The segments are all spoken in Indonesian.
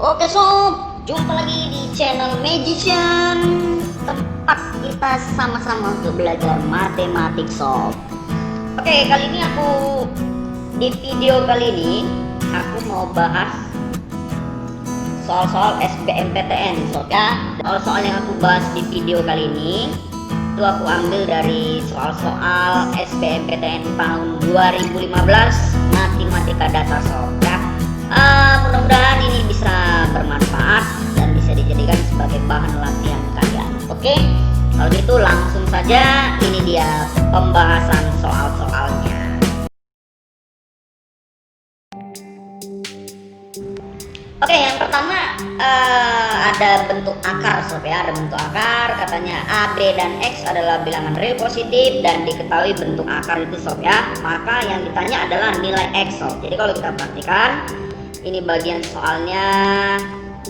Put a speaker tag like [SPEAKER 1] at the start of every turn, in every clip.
[SPEAKER 1] Oke sob, jumpa lagi di channel Magician, tempat kita sama-sama untuk belajar matematik sob. Oke, kali ini di video kali ini aku mau bahas soal-soal SBMPTN sob ya. Soal-soal yang aku bahas di video kali ini itu aku ambil dari soal-soal SBMPTN tahun 2015 matematika dasar sob ya. Mudah-mudahan ini bisa bermanfaat dan bisa dijadikan sebagai bahan latihan kalian. Oke, kalau gitu langsung saja, ini dia pembahasan soal-soalnya. Oke, yang pertama ada bentuk akar sob ya. Ada bentuk akar, katanya A, B, dan X adalah bilangan real positif dan diketahui bentuk akar itu sob ya. Maka yang ditanya adalah nilai X sob. Jadi kalau kita perhatikan, ini bagian soalnya,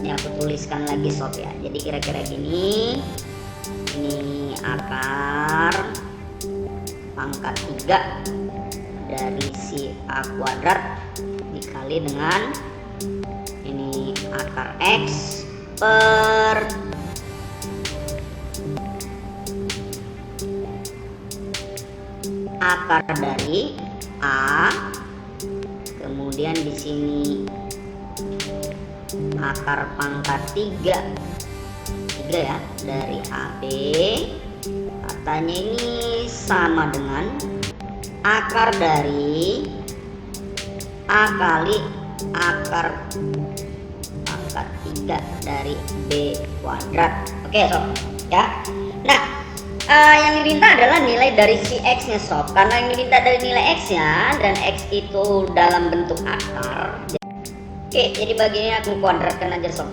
[SPEAKER 1] ini aku tuliskan lagi sob ya. Jadi kira-kira gini, ini akar pangkat 3 dari si A kuadrat dikali dengan ini akar X per akar dari A, kemudian di sini akar pangkat 3 ya dari AB, katanya ini sama dengan akar dari A kali akar pangkat 3 dari B kuadrat. Oke sob ya. Nah, yang diminta adalah nilai dari si X nya sob. Karena yang diminta dari nilai X nya dan X itu dalam bentuk akar, oke, jadi bagiannya aku kuadratkan aja sob.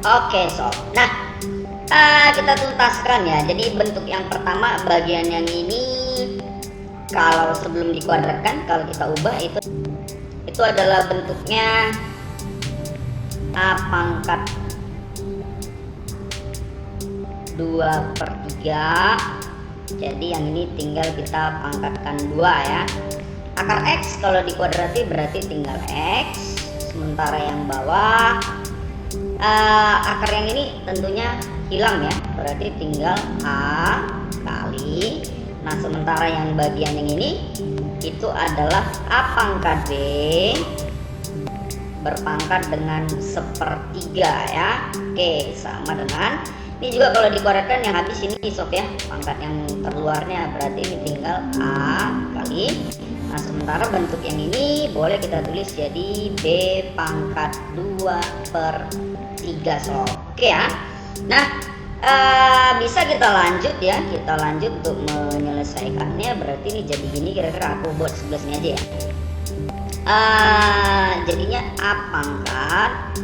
[SPEAKER 1] Oke sob. Nah, kita tuntaskan ya. Jadi bentuk yang pertama, bagian yang ini kalau sebelum dikuadratkan, kalau kita ubah itu adalah bentuknya A pangkat 2/3. Jadi yang ini tinggal kita pangkatkan 2 ya. Akar X kalau dikuadrati berarti tinggal X. Sementara yang bawah akar yang ini tentunya hilang ya, berarti tinggal A kali. Nah, sementara yang bagian yang ini itu adalah A pangkat B berpangkat dengan 1/3 ya. Oke, sama dengan ini juga kalau dikuadratkan yang habis ini sob ya, pangkat yang terluarnya berarti ini tinggal A kali. Nah, sementara bentuk yang ini boleh kita tulis jadi B pangkat 2/3 sob. Oke ya. Nah, bisa kita lanjut ya, kita lanjut untuk menyelesaikannya. Berarti ini jadi gini, kira-kira aku buat sebelah sini aja ya. Jadinya A pangkat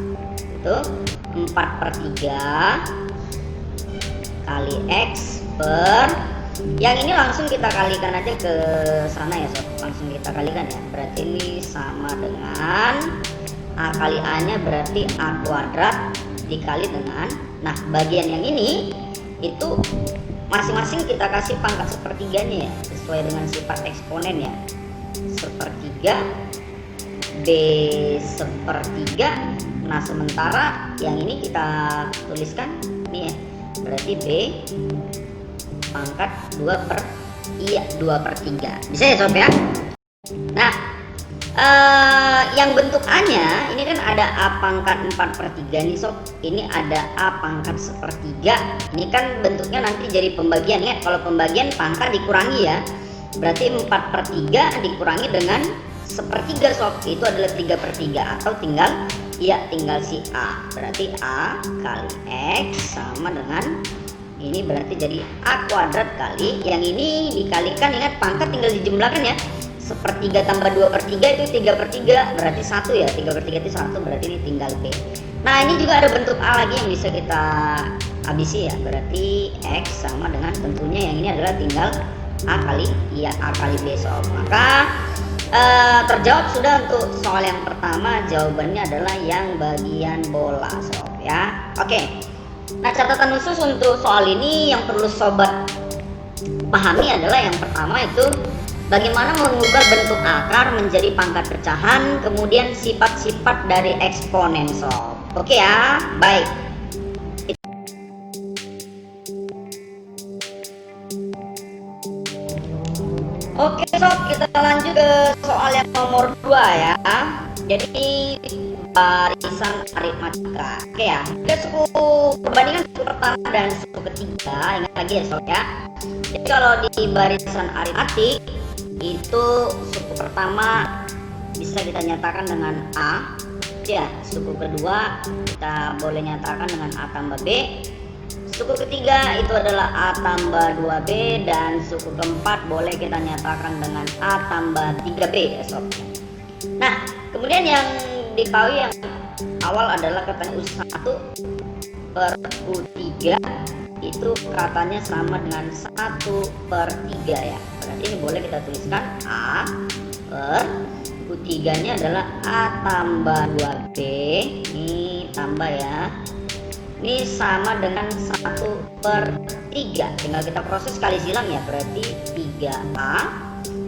[SPEAKER 1] itu 4/3 kali X per, yang ini langsung kita kalikan aja ke sana ya sob, langsung kita kalikan ya. Berarti ini sama dengan A kali A nya berarti A kuadrat dikali dengan, nah bagian yang ini itu masing-masing kita kasih pangkat 1/3-nya ya, sesuai dengan sifat eksponen ya. 1/3 B 1/3. Nah, sementara yang ini kita tuliskan nih ya, berarti B pangkat 2/3. Bisa ya sob ya. Nah, yang bentuk A nya ini kan ada A pangkat 4/3 nih sob. Ini ada A pangkat 1/3. Ini kan bentuknya nanti jadi pembagian ya. Kalau pembagian pangkat dikurangi ya, berarti 4/3 dikurangi dengan 1/3 sob, itu adalah 3/3 atau tinggal si A. Berarti A kali X sama dengan ini, berarti jadi A kuadrat kali yang ini dikalikan, ingat pangkat tinggal dijumlahkan ya. 1/3 tambah 2/3 itu 3/3, berarti 1 ya. 3/3 itu 1, berarti ini tinggal B. Nah, ini juga ada bentuk A lagi yang bisa kita habisi ya. Berarti X sama dengan tentunya yang ini adalah tinggal A kali B sob. Maka terjawab sudah untuk soal yang pertama. Jawabannya adalah yang bagian bola sob ya. Oke. Nah, catatan khusus untuk soal ini yang perlu sobat pahami adalah yang pertama itu bagaimana mengubah bentuk akar menjadi pangkat pecahan, kemudian sifat-sifat dari eksponen sob. Oke ya, baik. Oke sob, kita lanjut ke soal yang nomor 2 ya. Jadi barisan aritmatika. Oke ya, suku perbandingan suku pertama dan suku ketiga. Ingat lagi ya sob ya. Jadi kalau di barisan aritmatik itu suku pertama bisa kita nyatakan dengan A ya, suku kedua kita boleh nyatakan dengan A tambah B, suku ketiga itu adalah A tambah 2B, dan suku keempat boleh kita nyatakan dengan A tambah 3B ya sob. Nah kemudian yang diketahui yang awal adalah katanya U1 per U3 itu katanya sama dengan 1/3 ya. Berarti ini boleh kita tuliskan A per U3 nya adalah A tambah 2B, ini tambah ya, ini sama dengan 1/3. Tinggal kita proses kali silang ya, berarti 3A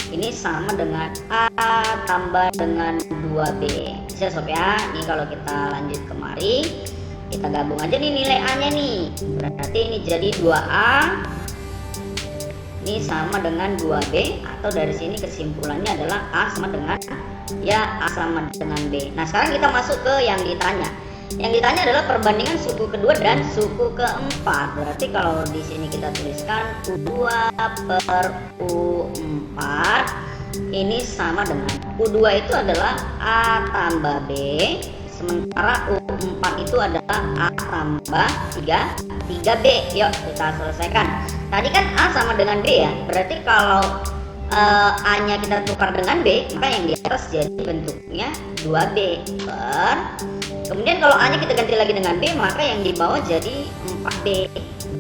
[SPEAKER 1] ini sama dengan A tambah dengan 2B. Bisa sob ya. Ini kalau kita lanjut kemari, kita gabung aja nih nilai A nya nih, berarti ini jadi 2A ini sama dengan 2B, atau dari sini kesimpulannya adalah A sama dengan ya A sama dengan B. Nah sekarang kita masuk ke yang ditanya. Yang ditanya adalah perbandingan suku kedua dan suku keempat. Berarti kalau di sini kita tuliskan U2 per U4 ini sama dengan U2 itu adalah A tambah B, sementara U4 itu adalah A tambah 3B. Yuk kita selesaikan. Tadi kan A sama dengan B ya, berarti kalau A nya kita tukar dengan B, maka yang di atas jadi bentuknya 2B per, kemudian kalau A nya kita ganti lagi dengan B, maka yang di bawah jadi 4B.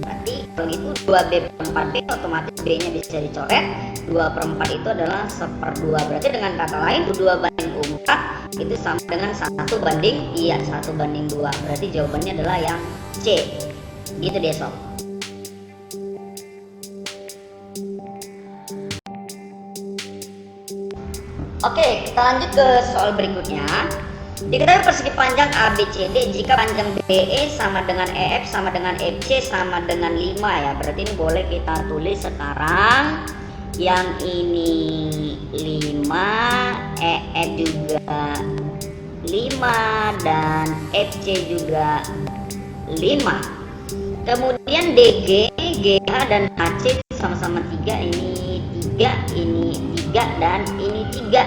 [SPEAKER 1] Berarti kalau itu 2B per 4B, otomatis B nya bisa dicoret. 2/4 itu adalah 1/2. Berarti dengan kata lain U2 banding U4 itu sama dengan 1/2. Berarti jawabannya adalah yang C. Gitu deh sob. Oke, kita lanjut ke soal berikutnya. Diketahui persegi panjang ABCD jika panjang BE sama dengan EF sama dengan FC sama dengan 5 ya. Berarti ini boleh kita tulis sekarang yang ini 5, EF juga 5, dan FC juga 5. Kemudian DG, GH dan HC sama-sama 3, ini 3, ini 3, dan ini 3.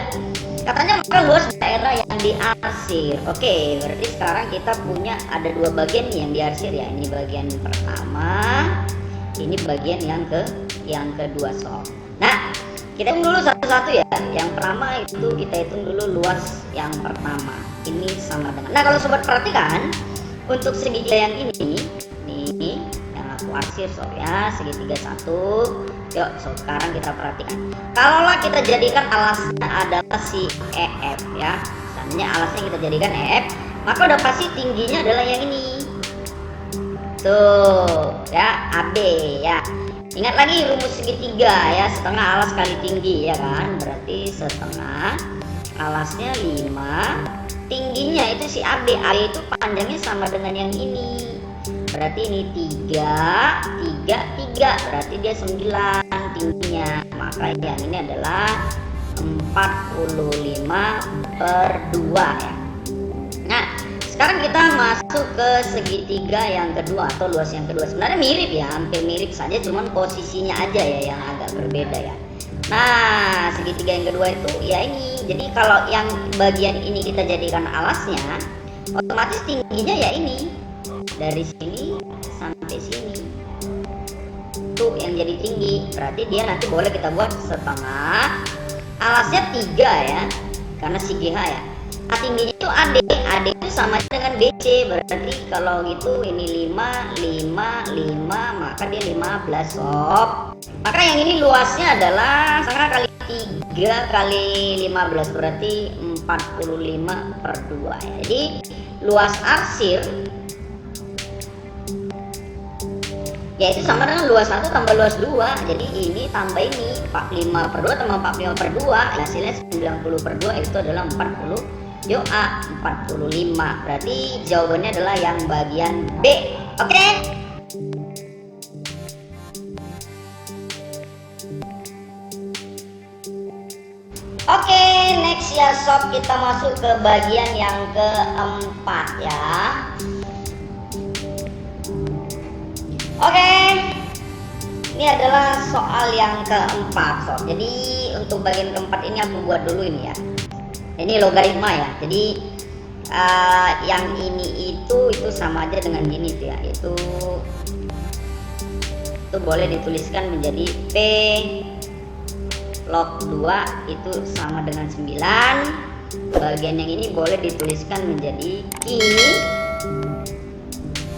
[SPEAKER 1] Katanya maka luas daerah yang diarsir. Oke, berarti sekarang kita punya ada 2 bagian yang diarsir ya. Ini bagian pertama, ini bagian yang kedua sob. Nah, kita hitung dulu satu-satu ya. Yang pertama itu kita hitung dulu luas yang pertama. Ini sama dengan. Nah, kalau sobat perhatikan untuk segitiga yang ini yang aku arsir sob ya, segitiga 1. Yuk, sekarang kita perhatikan. Kalaulah kita jadikan alasnya adalah si EF ya, misalnya alasnya kita jadikan EF, maka udah pasti tingginya adalah yang ini. Tuh ya, AB ya. Ingat lagi rumus segitiga ya, setengah alas kali tinggi ya kan. Berarti setengah alasnya 5, tingginya itu si AB. AB itu panjangnya sama dengan yang ini. Berarti ini 3, berarti dia 9 tingginya. Maka yang ini adalah 45/2 ya. Nah sekarang kita masuk ke segitiga yang kedua atau luas yang kedua. Sebenarnya mirip ya, hampir mirip saja, cuman posisinya aja ya yang agak berbeda ya. Nah segitiga yang kedua itu ya ini. Jadi kalau yang bagian ini kita jadikan alasnya, otomatis tingginya ya ini, dari sini sampai sini tuh yang jadi tinggi. Berarti dia nanti boleh kita buat setengah alasnya 3 ya, karena si GH ya. Nah tingginya itu AD itu sama dengan BC. Berarti kalau gitu ini 5, maka dia 15 sob. Maka yang ini luasnya adalah setengah kali 3 kali 15, berarti 45/2 ya. Jadi luas arsir yaitu sama dengan luas 1 tambah luas 2. Jadi ini tambah ini 45/2 tambah 45/2, hasilnya 90/2, itu adalah 40. Yuk A 45. Berarti jawabannya adalah yang bagian B. Oke. Oke, next ya sob, kita masuk ke bagian yang keempat ya. Oke, ini adalah soal yang keempat sob. Jadi untuk bagian keempat ini aku buat dulu ini ya. Ini logaritma ya. Jadi yang ini itu sama aja dengan gini tuh ya. Itu boleh dituliskan menjadi P log 2 itu sama dengan 9. Bagian yang ini boleh dituliskan menjadi I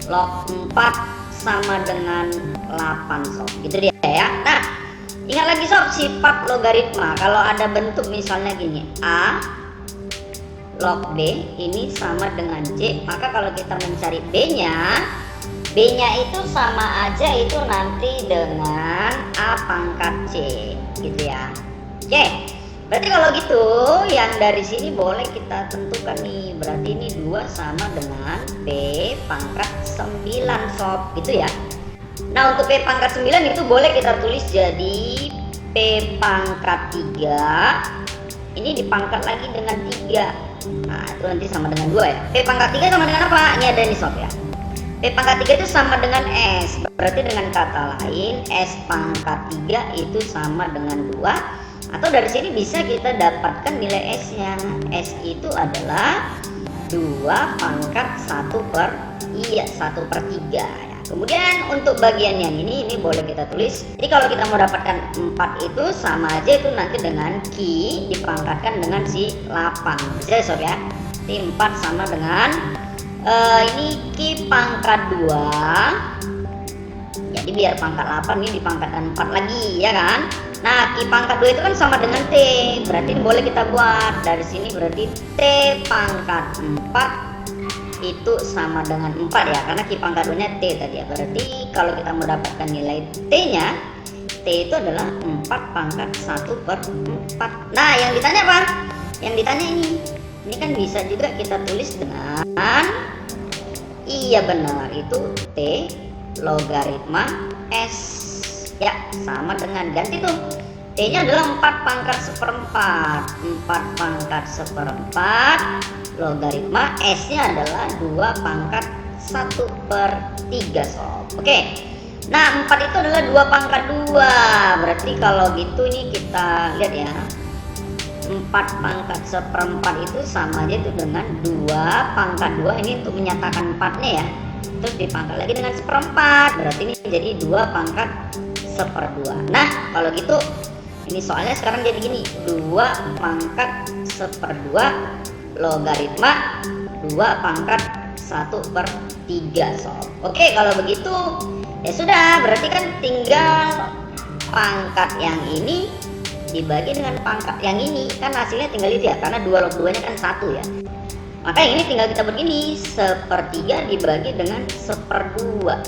[SPEAKER 1] log 4 sama dengan 8 sob. Gitu dia ya. Nah, ingat lagi sob, sifat logaritma kalau ada bentuk misalnya gini, A log B ini sama dengan C, maka kalau kita mencari B-nya itu sama aja itu nanti dengan A pangkat C gitu ya. Oke, berarti kalau gitu yang dari sini boleh kita tentukan nih, berarti ini 2 sama dengan P pangkat 9 sob gitu ya. Nah, untuk P pangkat 9 itu boleh kita tulis jadi P pangkat 3 ini dipangkat lagi dengan 3. Nah, itu nanti sama dengan 2 ya. P pangkat 3 sama dengan apa? Ini ada nih sob ya. P pangkat 3 itu sama dengan S. Berarti dengan kata lain S pangkat 3 itu sama dengan 2. Atau dari sini bisa kita dapatkan nilai S-nya. S itu adalah 2 pangkat 1/3 ya. Kemudian untuk bagian yang ini boleh kita tulis. Jadi kalau kita mau dapatkan 4 itu sama aja itu nanti dengan Q dipangkatkan dengan si 8. Bisa sob ya. Jadi 4 sama dengan ini Q pangkat 2. Jadi biar pangkat 8 ini dipangkatkan 4 lagi ya kan. Nah, Q pangkat 2 itu kan sama dengan T. Berarti boleh kita buat dari sini, berarti T pangkat 4 itu sama dengan 4 ya, karena Q pangkat 2 nya T tadi ya. Berarti kalau kita mendapatkan nilai T nya, T itu adalah 4 pangkat 1/4. Nah, yang ditanya apa? Yang ditanya ini kan bisa juga kita tulis dengan, iya benar, itu T logaritma S ya, sama dengan, ganti tuh, T nya adalah 4 pangkat 1/4. 4 pangkat 1/4 logaritma S nya adalah 2 pangkat 1/3 sob. Oke, nah 4 itu adalah 2 pangkat 2. Berarti kalau gitu ini kita lihat ya, 4 pangkat 1/4 itu sama aja itu dengan 2 pangkat 2. Ini untuk menyatakan 4 nya ya, terus dipangkat lagi dengan 1/4. Berarti ini jadi 2 pangkat 1/2. Nah, kalau gitu ini soalnya sekarang jadi gini, 2 pangkat 1/2 logaritma 2 pangkat 1/3 sob. Oke, kalau begitu ya sudah, berarti kan tinggal pangkat yang ini dibagi dengan pangkat yang ini, kan hasilnya tinggal itu ya, karena 2 log 2 nya kan 1 ya. Maka yang ini tinggal kita begini, 1/3 dibagi dengan 1/2.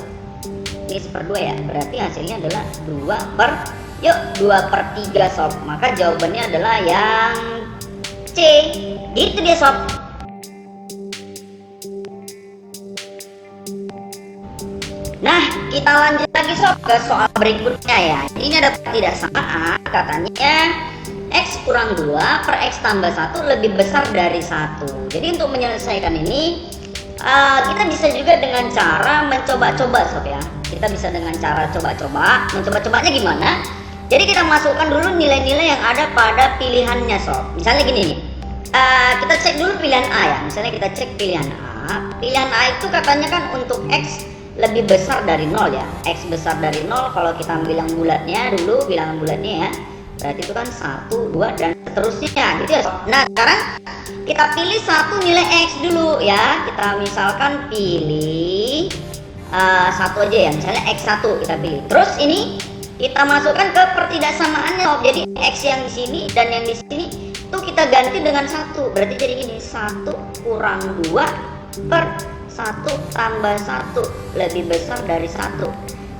[SPEAKER 1] Ini 1/2 ya, berarti hasilnya adalah 2/3 sob. Maka jawabannya adalah yang C. Gitu dia sob. Nah, kita lanjut lagi sob ke soal berikutnya ya. Ini ada ketidaksamaan, katanya X kurang 2 per X tambah 1 lebih besar dari 1. Jadi untuk menyelesaikan ini kita bisa juga dengan cara mencoba-coba sob ya. Kita bisa dengan cara coba-coba. Mencoba-cobanya gimana? Jadi kita masukkan dulu nilai-nilai yang ada pada pilihannya sob. Misalnya gini nih, kita cek dulu pilihan A ya. Misalnya kita cek pilihan A. Pilihan A itu katanya kan untuk X lebih besar dari 0 ya. X besar dari 0 kalau kita bilang bulatnya dulu, bilangan bulatnya ya, berarti itu kan 1, 2 dan seterusnya gitu ya. Nah, sekarang kita pilih satu nilai X dulu ya. Kita misalkan pilih satu aja ya, misalnya X1 kita pilih. Terus ini kita masukkan ke pertidaksamaannya. Jadi X yang di sini dan yang di sini tuh kita ganti dengan 1. Berarti jadi gini, 1 kurang 2 per 1 tambah 1 lebih besar dari 1.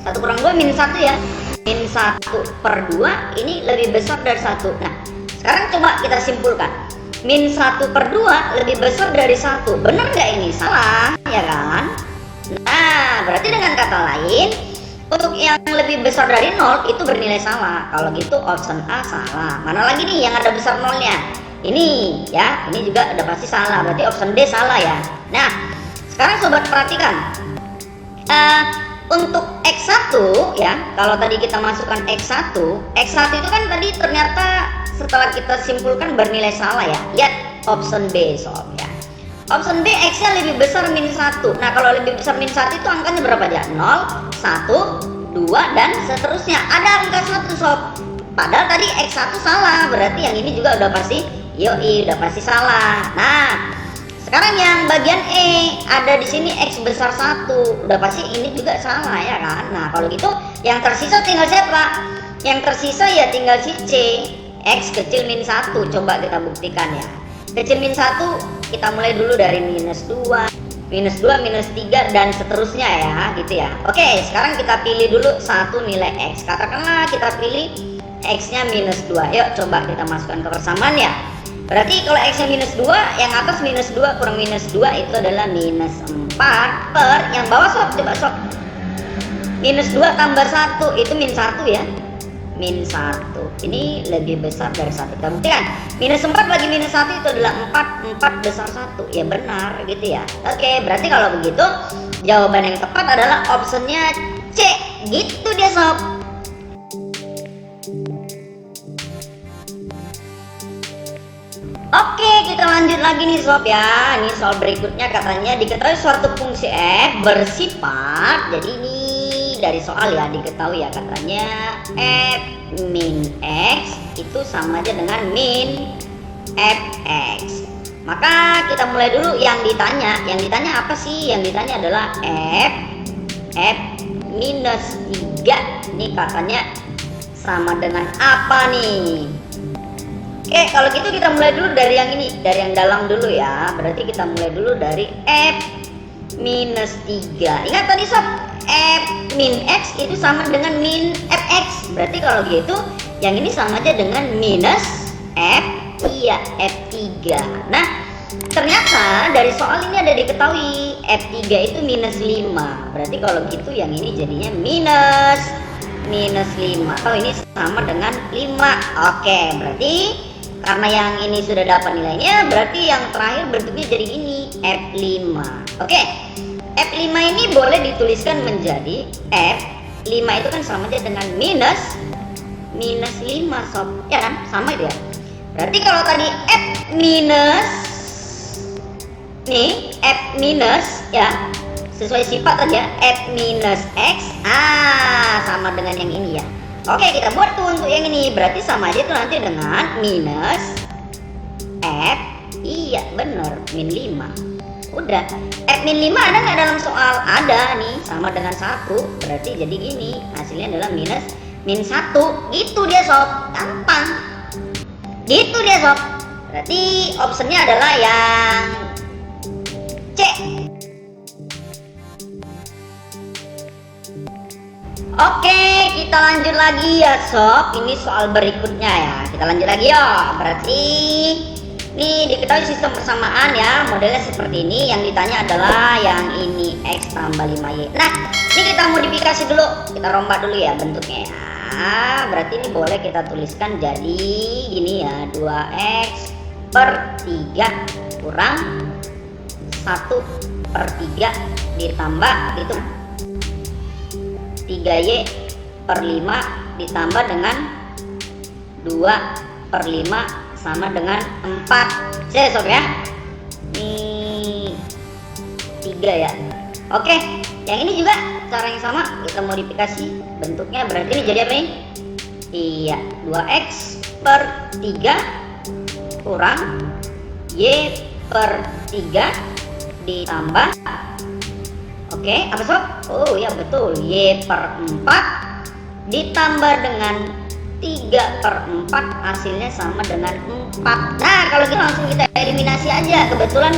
[SPEAKER 1] 1 kurang 2 min 1 ya. Min 1/2 ini lebih besar dari 1. Nah, sekarang coba kita simpulkan. Min 1/2 lebih besar dari 1. Benar nggak ini? Salah, ya kan? Nah, berarti dengan kata lain, untuk yang lebih besar dari 0 itu bernilai salah. Kalau gitu option A salah. Mana lagi nih yang ada besar nolnya? Ini ya, ini juga udah pasti salah. Berarti option D salah ya. Nah, sekarang sobat perhatikan. Untuk X1 ya, kalau tadi kita masukkan X1 itu kan tadi ternyata setelah kita simpulkan bernilai salah ya. Lihat option B sob ya. Option B X-nya lebih besar min 1. Nah, kalau lebih besar min 1 itu angkanya berapa aja? 0, 1, 2 dan seterusnya. Ada angka 1 sob. Padahal tadi X1 salah, berarti yang ini juga udah pasti udah pasti salah. Nah, sekarang yang bagian E ada di sini X besar 1, udah pasti ini juga salah ya kan. Nah, kalau gitu yang tersisa tinggal siapa? Yang tersisa ya tinggal si C, X kecil min 1. Coba kita buktikan ya. Kecil min 1 kita mulai dulu dari minus 2, minus 2, minus 3 dan seterusnya ya gitu ya. Oke, sekarang kita pilih dulu satu nilai X. Katakanlah kita pilih X nya minus 2. Yuk coba kita masukkan ke persamaan ya. Berarti kalau X nya minus 2, yang atas minus 2 kurang minus 2 itu adalah minus 4 per yang bawah sob, coba sob. Minus 2 tambah 1 itu min 1 ya. Min 1 ini lebih besar dari 1. Kita buktikan. Minus 4 bagi minus 1 itu adalah 4 besar 1. Ya benar gitu ya. Oke, berarti kalau begitu jawaban yang tepat adalah optionnya C. Gitu dia sob. Oke, kita lanjut lagi nih sob ya. Ini soal berikutnya katanya diketahui suatu fungsi f bersifat. Jadi ini dari soal ya diketahui ya katanya f min x itu sama aja dengan min fx. Maka kita mulai dulu yang ditanya. Yang ditanya apa sih? Yang ditanya adalah f minus 3. Ini katanya sama dengan apa nih? Oke, kalau gitu kita mulai dulu dari yang ini, dari yang dalam dulu ya. Berarti kita mulai dulu dari f minus 3. Ingat tadi sob, f min x itu sama dengan min fx. Berarti kalau gitu yang ini sama aja dengan minus f3. Nah, ternyata dari soal ini ada diketahui f3 itu minus 5. Berarti kalau gitu yang ini jadinya minus 5 atau ini sama dengan 5. Oke, berarti karena yang ini sudah dapat nilainya, berarti yang terakhir bentuknya jadi ini F5. Oke, F5 ini boleh dituliskan menjadi F5 itu kan sama aja dengan minus 5 sob, ya kan? Sama itu ya. Berarti kalau tadi F minus nih, F minus ya sesuai sifat tadi ya, F minus X sama dengan yang ini ya. Oke, kita buat tuh untuk yang ini. Berarti sama aja tuh nanti dengan minus F. Iya bener, min 5. Udah. F min 5 ada nggak dalam soal? Ada nih, sama dengan 1. Berarti jadi gini, hasilnya adalah minus min 1. Gitu dia sob, gampang. Gitu dia sob. Berarti optionnya adalah yang C. Oke, kita lanjut lagi ya sob. Ini soal berikutnya ya. Kita lanjut lagi ya. Berarti ini diketahui sistem persamaan ya. Modelnya seperti ini. Yang ditanya adalah yang ini X tambah 5Y. Nah, ini kita modifikasi dulu. Kita rombak dulu ya bentuknya ya. Berarti ini boleh kita tuliskan jadi gini ya. 2X per 3 kurang 1/3 ditambah itu 3Y per 5 ditambah dengan 2/5 sama dengan 4. Saya sob ya. Ini 3 ya. Oke, yang ini juga cara yang sama kita modifikasi bentuknya. Berarti ini jadi apa nih? Iya, 2X per 3 kurang Y per 3 ditambah oke, apa sob? Oh ya betul, Y per 4 ditambah dengan 3/4 hasilnya sama dengan 4. Nah, kalau gitu langsung kita eliminasi aja. Kebetulan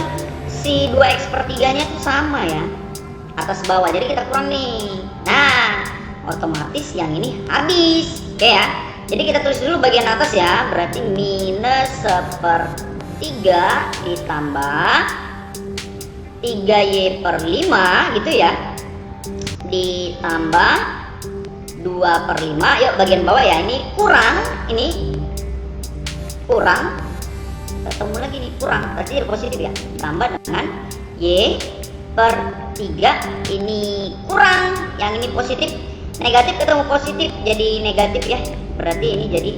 [SPEAKER 1] si 2X per 3 nya tuh sama ya, atas bawah, jadi kita kurang nih. Nah, otomatis yang ini habis. Oke ya, jadi kita tulis dulu bagian atas ya, berarti minus 1/3 ditambah 3Y per 5 gitu ya, ditambah 2/5. Yuk bagian bawah ya, ini kurang ketemu lagi nih, kurang berarti jadi positif ya, ditambah dengan Y per 3, ini kurang, yang ini positif, negatif ketemu positif jadi negatif ya, berarti ini jadi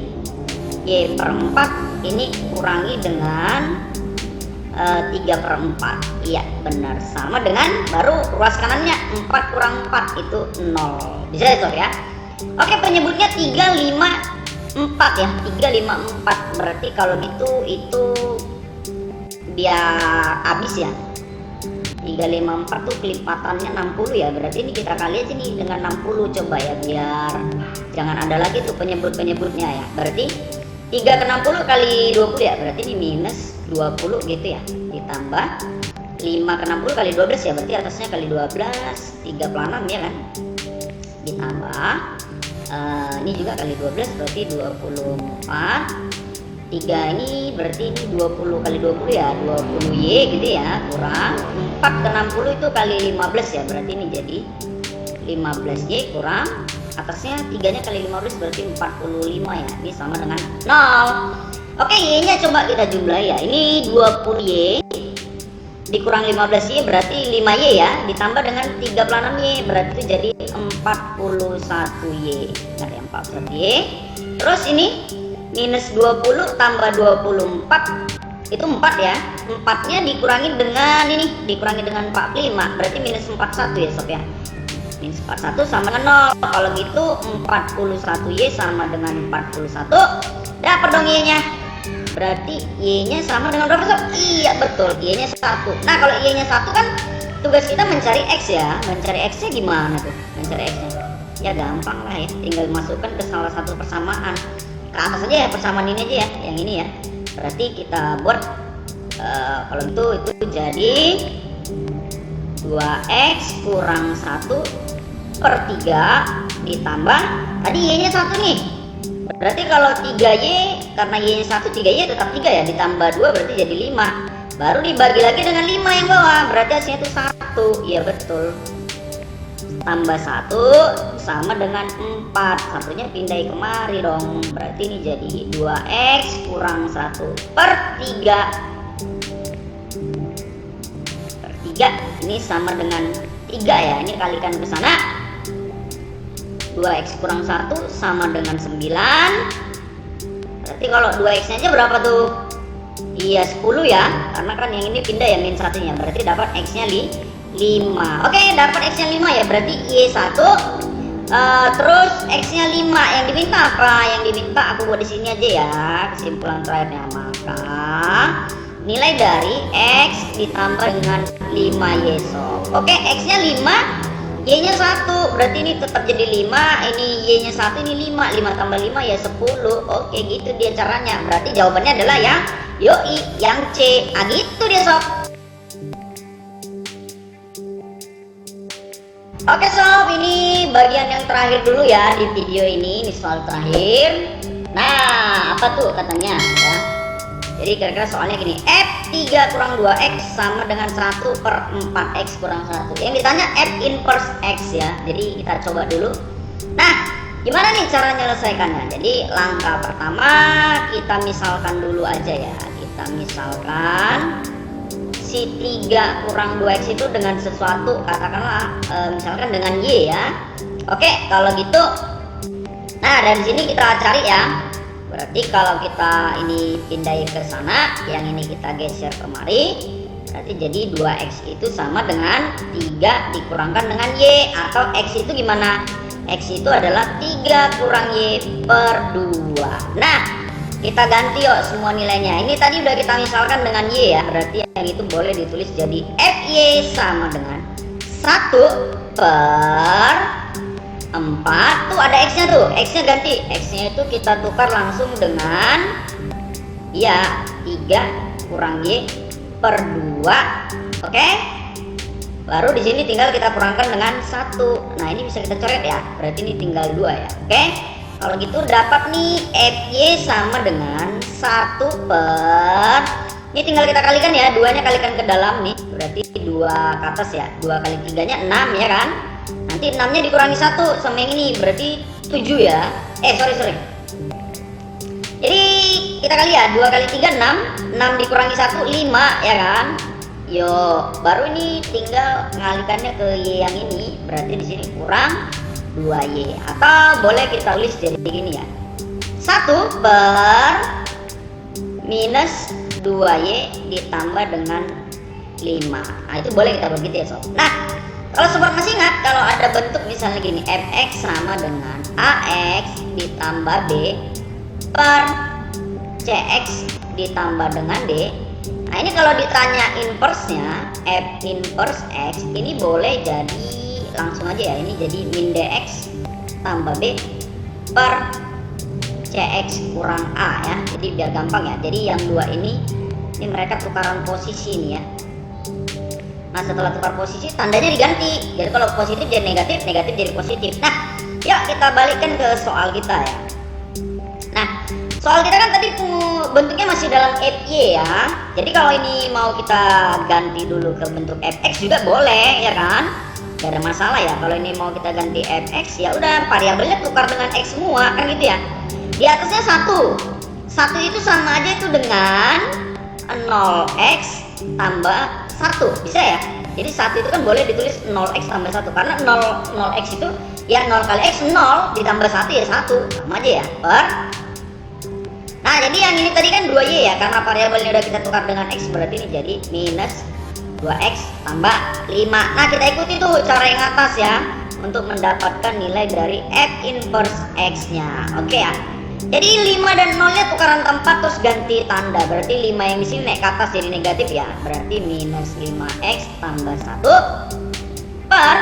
[SPEAKER 1] Y per 4, ini kurangi dengan 3/4. Iya benar, sama dengan baru ruas kanannya 4 kurang 4 itu 0. Bisa ya sob ya. Oke, penyebutnya 354 ya, 354. Berarti kalau gitu itu biar habis ya. 354 tuh kelipatannya 60 ya, berarti ini kita kali aja nih dengan 60 coba ya, biar jangan ada lagi tuh penyebut-penyebutnya ya. Berarti 3 ke 60 kali 20 ya, berarti ini minus 20 gitu ya, ditambah 5 ke 60 kali 12 ya, berarti atasnya kali 12, 3 per 6 ya kan, ditambah ini juga kali 12 berarti 24, 3 ini berarti ini 20 kali 20 ya, 20Y gitu ya, kurang 4 ke 60 itu kali 15 ya, berarti ini jadi 15Y kurang atasnya 3 nya kali 15 berarti 45 ya, ini sama dengan 0. Oke, Y nya coba kita jumlah ya, ini 20Y dikurang 15Y berarti 5Y ya, ditambah dengan 36Y berarti itu jadi 41Y. Nah ya, 41Y. Terus ini minus 20 tambah 24 itu 4 ya, 4 nya dikurangi dengan ini, dikurangi dengan 45 berarti minus 41 ya sob ya, minus 41 sama dengan 0. Kalau gitu 41Y sama dengan 41, dapat dong Y nya, berarti Y nya sama dengan berapa sob? Iya betul, Y nya 1. Nah kalau Y nya 1 kan tugas kita mencari X ya, mencari X nya gimana tuh, mencari X nya ya gampang lah ya, tinggal masukkan ke salah satu persamaan ke atas aja ya, persamaan ini aja ya, yang ini ya, berarti kita buat kalau itu jadi 2X kurang 1/3 ditambah tadi Y nya 1 nih, berarti kalau 3Y karena Y nya 1, 3Y tetap 3 ya, ditambah 2 berarti jadi 5, baru dibagi lagi dengan 5 yang bawah, berarti hasilnya itu 1. Iya betul, tambah 1 sama dengan 4, satunya pindahin kemari dong, berarti ini jadi 2X kurang 1/3 ini sama dengan 3 ya, ini kalikan ke sana, 2X kurang 1 sama dengan 9, berarti kalau 2X nya aja berapa tuh? Iya 10 ya, karena kan yang ini pindah ya, min 1 nya, berarti dapat X nya 5. Oke, dapat X nya 5 ya, berarti Y1 terus X nya 5, yang diminta apa? Yang diminta aku buat di sini aja ya, kesimpulan terakhirnya, maka nilai dari X ditambah dengan 5Y sob. Oke, X nya 5, Y nya 1, berarti ini tetap jadi 5, ini Y nya 1, ini 5, 5 tambah 5 ya 10. Oke gitu dia caranya, berarti jawabannya adalah yang yoi, yang C. Gitu dia sob. Oke sob, ini bagian yang terakhir dulu ya di video ini soal terakhir. Nah apa tuh katanya ya, jadi kira-kira soalnya gini, F3 kurang 2X sama dengan 1/4X kurang 1. Yang ditanya F inverse X ya, jadi kita coba dulu. Nah gimana nih cara menyelesaikannya? Jadi langkah pertama kita misalkan dulu aja ya, kita misalkan si 3 kurang 2X itu dengan sesuatu, katakanlah misalkan dengan Y ya. Oke kalau gitu, nah dari sini kita cari ya, berarti kalau kita ini pindahin ke sana, yang ini kita geser kemari, berarti jadi 2X itu sama dengan 3 dikurangkan dengan Y, atau X itu gimana? X itu adalah 3 kurang Y per 2. Nah kita ganti yuk semua nilainya. Ini tadi udah kita misalkan dengan Y ya, berarti yang itu boleh ditulis jadi FY sama dengan 1/4. Tuh ada X nya tuh, X nya ganti, X nya itu kita tukar langsung dengan ya 3 kurang Y per 2. Oke Baru di sini tinggal kita kurangkan dengan 1. Nah, ini bisa kita coret ya. Berarti ini tinggal 2 ya. Oke. Kalau gitu dapat nih FY sama dengan 1 per, ini tinggal kita kalikan ya, 2-nya kalikan ke dalam nih. Berarti 2 ke atas ya. 2 kali 3-nya 6 ya kan. Nanti 6-nya dikurangi 1 sama yang ini berarti 7 ya. Sorry. Jadi kita kali ya, 2 kali 3 6, 6 dikurangi 1 5 ya kan. Yo, baru ini tinggal ngalikannya ke Y yang ini. Berarti di sini kurang 2Y, atau boleh kita tulis jadi gini ya. 1 per minus 2Y ditambah dengan 5. Nah, itu boleh kita begitu ya sob. Nah, kalau sobat masih ingat, kalau ada bentuk misalnya gini, fx sama dengan ax ditambah b per cx ditambah dengan d. Nah, ini kalau ditanya inverse-nya, f inverse x, ini boleh jadi langsung aja ya, ini jadi min dx tambah b per cx kurang a ya. Jadi biar gampang ya. Jadi yang dua ini mereka tukaran posisi nih ya. Nah, setelah tukar posisi tandanya diganti. Jadi kalau positif jadi negatif, negatif jadi positif. Nah, yuk kita balikkan ke soal kita ya. Nah, soal kita kan tadi bentuknya masih dalam FY ya. Jadi kalau ini mau kita ganti dulu ke bentuk fx juga boleh ya kan? Gak ada masalah ya. Kalau ini mau kita ganti fx ya udah variabelnya tukar dengan x semua kan gitu ya. Di atasnya 1. 1 itu sama aja itu dengan 0x tambah 1. Bisa ya? Jadi 1 itu kan boleh ditulis 0x tambah 1 karena 0x itu ya 0 kali x 0 ditambah 1 ya 1. Sama aja ya. Per. Nah, jadi yang ini tadi kan 2y ya, karena variabelnya udah kita tukar dengan x, berarti ini jadi minus 2x tambah 5. Nah, kita ikuti tuh cara yang atas ya untuk mendapatkan nilai dari f inverse x-nya. Oke ya. Jadi 5 dan 0-nya tukaran tempat terus ganti tanda. Berarti 5 yang di sini naik ke atas jadi negatif ya. Berarti minus 5x tambah 1 per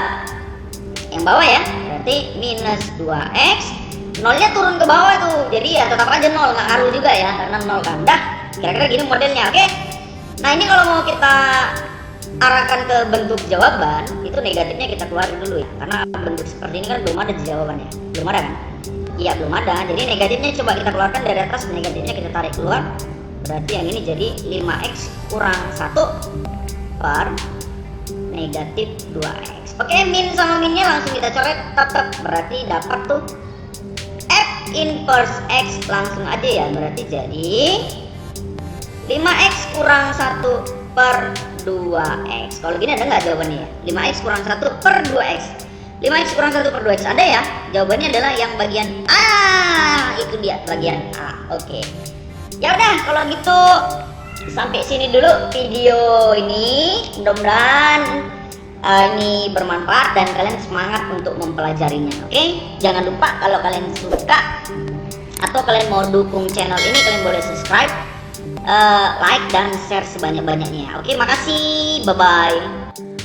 [SPEAKER 1] yang bawah ya. Berarti minus 2x. 0-nya turun ke bawah tuh. Jadi ya tetap aja 0, nggak ngaruh juga ya karena 0 kan. Dah, kira-kira gini modelnya. Oke. Nah, ini kalau mau kita arahkan ke bentuk jawaban, itu negatifnya kita keluarin dulu ya. Karena bentuk seperti ini kan belum ada di jawabannya. Belum ada kan? Iya, belum ada. Jadi negatifnya coba kita keluarkan dari atas, negatifnya kita tarik keluar. Berarti yang ini jadi 5x kurang 1 per negatif 2x. Oke, min sama minnya langsung kita coret tetap. Berarti dapat tuh f inverse x langsung aja ya. Berarti jadi 5x kurang 1 per 2x. Kalau gini ada nggak jawabannya ya? 5x kurang 1 per 2x. 5x kurang 1 per 2x ada ya? Jawabannya adalah yang bagian A. Itu dia bagian A. Oke. Ya udah kalau gitu sampai sini dulu video ini. Mudah-mudahan ini bermanfaat dan kalian semangat untuk mempelajarinya. Oke? Jangan lupa kalau kalian suka atau kalian mau dukung channel ini, kalian boleh subscribe, like dan share sebanyak-banyaknya. Oke, makasih. Bye bye.